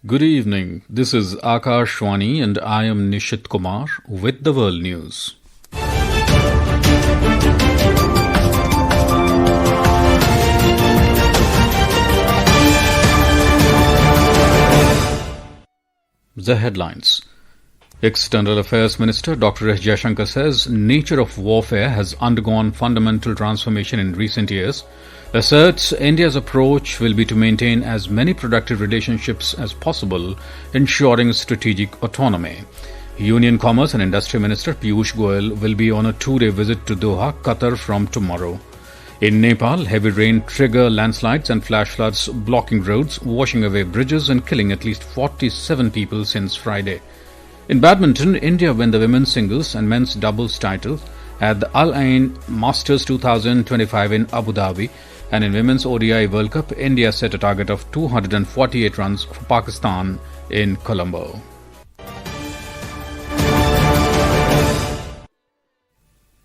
Good evening. This is Akashwani and I am Nishit Kumar with the World News. The headlines. External Affairs Minister Dr. S. Jaishankar says nature of warfare has undergone fundamental transformation in recent years. Asserts India's approach will be to maintain as many productive relationships as possible, ensuring strategic autonomy. Union Commerce and Industry Minister Piyush Goyal will be on a two-day visit to Doha, Qatar from tomorrow. In Nepal, heavy rain trigger landslides and flash floods blocking roads, washing away bridges and killing at least 47 people since Friday. In badminton, India win the women's singles and men's doubles title at the Al Ain Masters 2025 in Abu Dhabi. And in Women's ODI World Cup, India set a target of 248 runs for Pakistan in Colombo.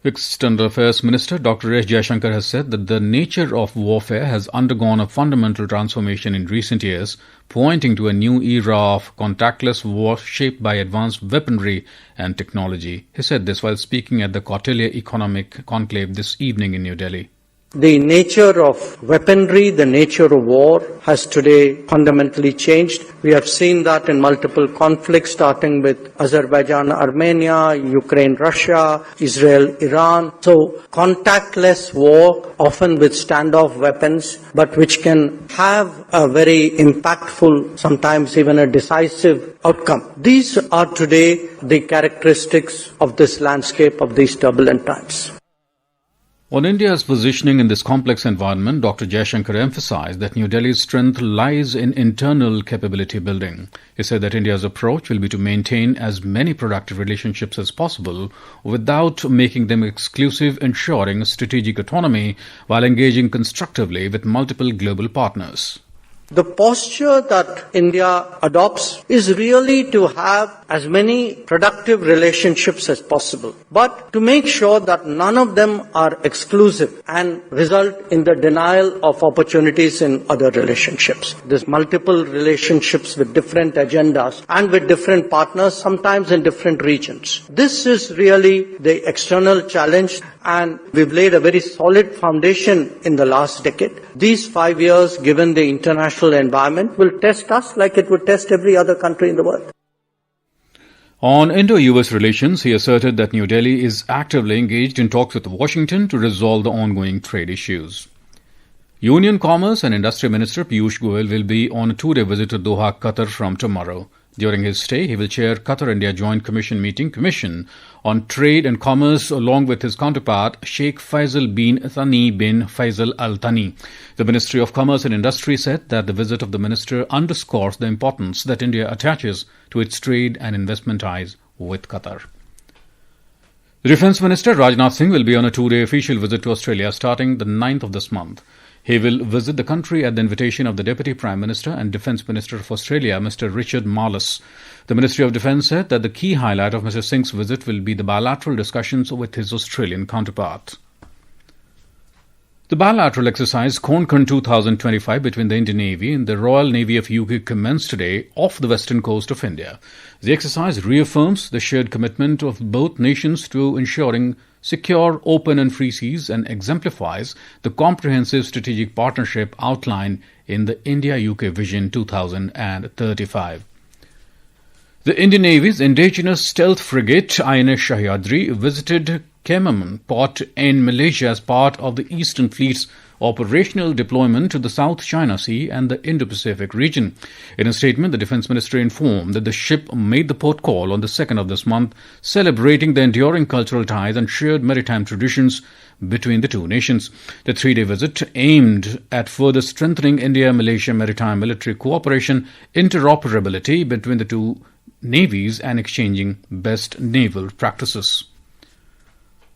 External Affairs Minister Dr. S. Jaishankar has said that the nature of warfare has undergone a fundamental transformation in recent years, pointing to a new era of contactless war shaped by advanced weaponry and technology. He said this while speaking at the Kautilya Economic Conclave this evening in New Delhi. The nature of weaponry, the nature of war has today fundamentally changed. We have seen that in multiple conflicts, starting with Azerbaijan, Armenia, Ukraine, Russia, Israel, Iran. So contactless war, often with standoff weapons, but which can have a very impactful, sometimes even a decisive outcome. These are today the characteristics of this landscape of these turbulent times. On India's positioning in this complex environment, Dr. Jaishankar emphasized that New Delhi's strength lies in internal capability building. He said that India's approach will be to maintain as many productive relationships as possible without making them exclusive, ensuring strategic autonomy while engaging constructively with multiple global partners. The posture that India adopts is really to have as many productive relationships as possible, but to make sure that none of them are exclusive and result in the denial of opportunities in other relationships. There's multiple relationships with different agendas and with different partners, sometimes in different regions. This is really the external challenge, and we've laid a very solid foundation in the last decade. These 5 years, given the international environment, will test us like it would test every other country in the world. On Indo-US relations, he asserted that New Delhi is actively engaged in talks with Washington to resolve the ongoing trade issues. Union Commerce and Industry Minister Piyush Goyal will be on a two-day visit to Doha, Qatar from tomorrow. During his stay, he will chair Qatar-India Joint Commission on Trade and Commerce along with his counterpart Sheikh Faisal bin Thani bin Faisal Al Thani. The Ministry of Commerce and Industry said that the visit of the minister underscores the importance that India attaches to its trade and investment ties with Qatar. The Defence Minister Rajnath Singh will be on a two-day official visit to Australia starting the 9th of this month. He will visit the country at the invitation of the Deputy Prime Minister and Defence Minister of Australia, Mr. Richard Marles. The Ministry of Defence said that the key highlight of Mr. Singh's visit will be the bilateral discussions with his Australian counterpart. The bilateral exercise Konkan 2025 between the Indian Navy and the Royal Navy of UK commenced today off the western coast of India. The exercise reaffirms the shared commitment of both nations to ensuring secure, open and free seas and exemplifies the comprehensive strategic partnership outlined in the India-UK Vision 2035. The Indian Navy's indigenous stealth frigate INS Sahyadri visited Kemaman port in Malaysia as part of the Eastern Fleet's operational deployment to the South China Sea and the Indo-Pacific region. In a statement, the Defence Ministry informed that the ship made the port call on the 2nd of this month, celebrating the enduring cultural ties and shared maritime traditions between the two nations. The three-day visit aimed at further strengthening India-Malaysia maritime military cooperation, interoperability between the two navies and exchanging best naval practices.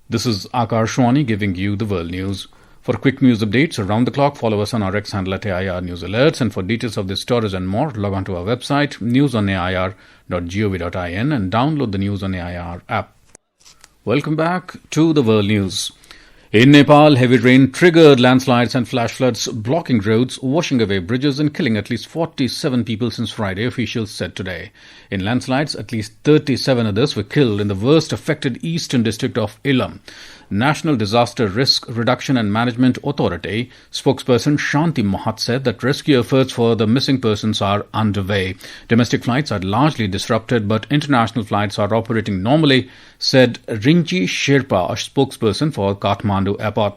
This is Akashwani giving you the world news. For quick news updates around the clock, follow us on our X handle at AIR News Alerts. And for details of these stories and more, log on to our website, newsonair.gov.in, and download the News on AIR app. Welcome back to the world news. In Nepal, heavy rain triggered landslides and flash floods, blocking roads, washing away bridges and killing at least 47 people since Friday, officials said today. In landslides, at least 37 others were killed in the worst affected eastern district of Ilam. National Disaster Risk Reduction and Management Authority spokesperson Shanti Mahat said that rescue efforts for the missing persons are underway. Domestic flights are largely disrupted, but international flights are operating normally, said Ringji Sherpa, a spokesperson for Kathmandu Airport.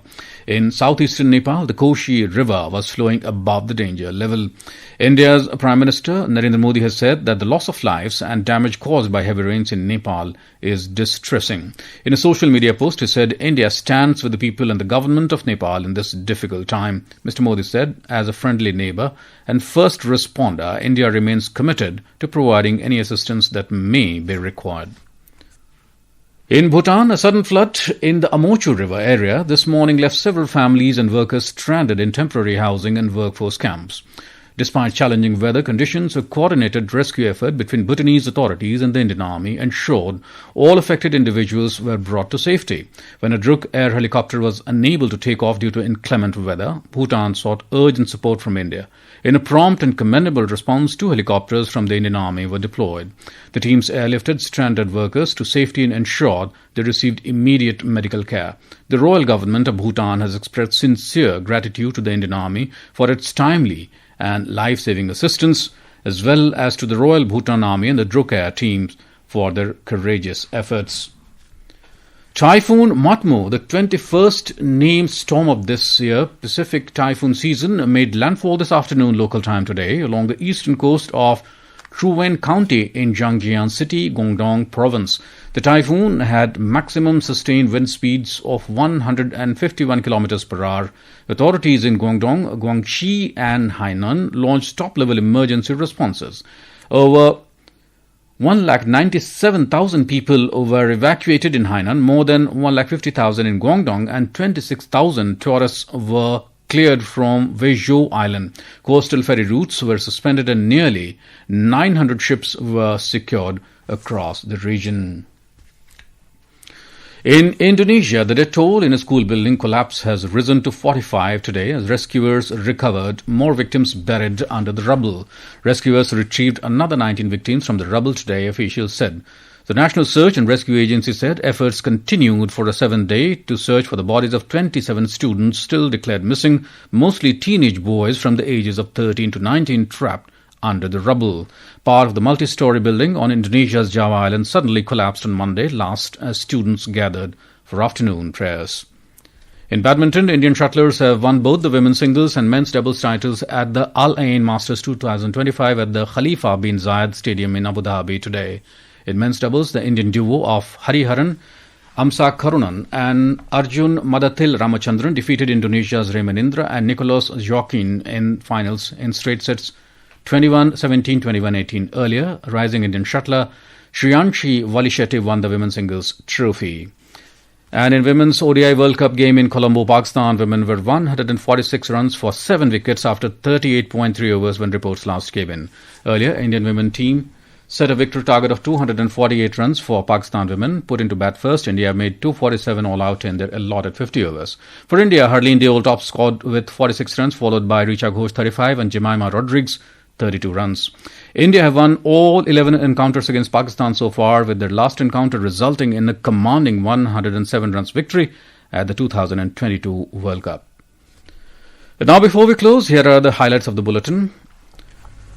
In southeastern Nepal, the Koshi River was flowing above the danger level. India's Prime Minister Narendra Modi has said that the loss of lives and damage caused by heavy rains in Nepal is distressing. In a social media post, he said India stands with the people and the government of Nepal in this difficult time. Mr. Modi said, as a friendly neighbor and first responder, India remains committed to providing any assistance that may be required. In Bhutan, a sudden flood in the Amochu River area this morning left several families and workers stranded in temporary housing and workforce camps. Despite challenging weather conditions, a coordinated rescue effort between Bhutanese authorities and the Indian Army ensured all affected individuals were brought to safety. When a Druk air helicopter was unable to take off due to inclement weather, Bhutan sought urgent support from India. In a prompt and commendable response, 2 helicopters from the Indian Army were deployed. The teams airlifted stranded workers to safety and ensured they received immediate medical care. The royal government of Bhutan has expressed sincere gratitude to the Indian Army for its timely and life-saving assistance, as well as to the Royal Bhutan Army and the Druk Air teams for their courageous efforts. Typhoon Matmu, the 21st named storm of this year Pacific typhoon season, made landfall this afternoon local time today along the eastern coast of Truwen County in Jiangjiang City, Guangdong Province. The typhoon had maximum sustained wind speeds of 151 km per hour. Authorities in Guangdong, Guangxi and Hainan launched top-level emergency responses. Over 197,000 people were evacuated in Hainan, more than 150,000 in Guangdong, and 26,000 tourists were cleared from Weizhou Island. Coastal ferry routes were suspended and nearly 900 ships were secured across the region. In Indonesia, the death toll in a school building collapse has risen to 45 today as rescuers recovered more victims buried under the rubble. Rescuers retrieved another 19 victims from the rubble today, officials said. The National Search and Rescue Agency said efforts continued for a 7th day to search for the bodies of 27 students still declared missing, mostly teenage boys from the ages of 13 to 19 trapped under the rubble. Part of the multi-story building on Indonesia's Java Island suddenly collapsed on Monday last as students gathered for afternoon prayers. In badminton, Indian shuttlers have won both the women's singles and men's doubles titles at the Al Ain Masters 2025 at the Khalifa bin Zayed Stadium in Abu Dhabi today. In men's doubles, the Indian duo of Hariharan Amsa Karunan and Arjun Madathil Ramachandran defeated Indonesia's Raymond Indra and Nicolas Joaquin in finals in straight sets 21-17, 21-18. Earlier, rising Indian shuttler Shriyanshi Valishetty won the women's singles trophy. And in Women's ODI World Cup game in Colombo, Pakistan, women were 146 runs for 7 wickets after 38.3 overs when reports last came in. Earlier, Indian women team set a victory target of 248 runs for Pakistan women. Put into bat first, India made 247 all out in their allotted 50 overs. For India, Harleen Deol top scored with 46 runs, followed by Richa Ghosh 35 and Jemima Rodriguez 32 runs. India have won all 11 encounters against Pakistan so far, with their last encounter resulting in a commanding 107 runs victory at the 2022 World Cup. But now, before we close, here are the highlights of the bulletin.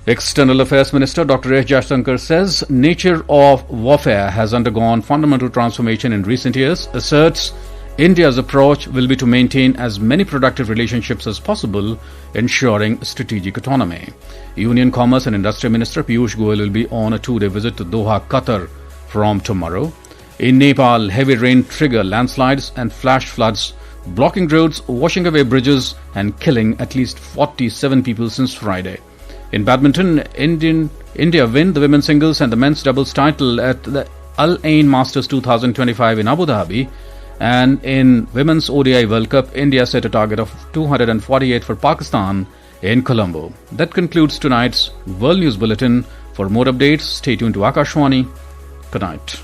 External Affairs Minister Dr. S. Jaishankar says nature of warfare has undergone fundamental transformation in recent years, asserts India's approach will be to maintain as many productive relationships as possible, ensuring strategic autonomy. Union Commerce and Industry Minister Piyush Goyal will be on a 2-day visit to Doha, Qatar from tomorrow. In Nepal, heavy rain triggered landslides and flash floods, blocking roads, washing away bridges and killing at least 47 people since Friday. In badminton, India win the women's singles and the men's doubles title at the Al Ain Masters 2025 in Abu Dhabi. And in Women's ODI World Cup, India set a target of 248 for Pakistan in Colombo. That concludes tonight's World News Bulletin. For more updates, stay tuned to Akashwani. Good night.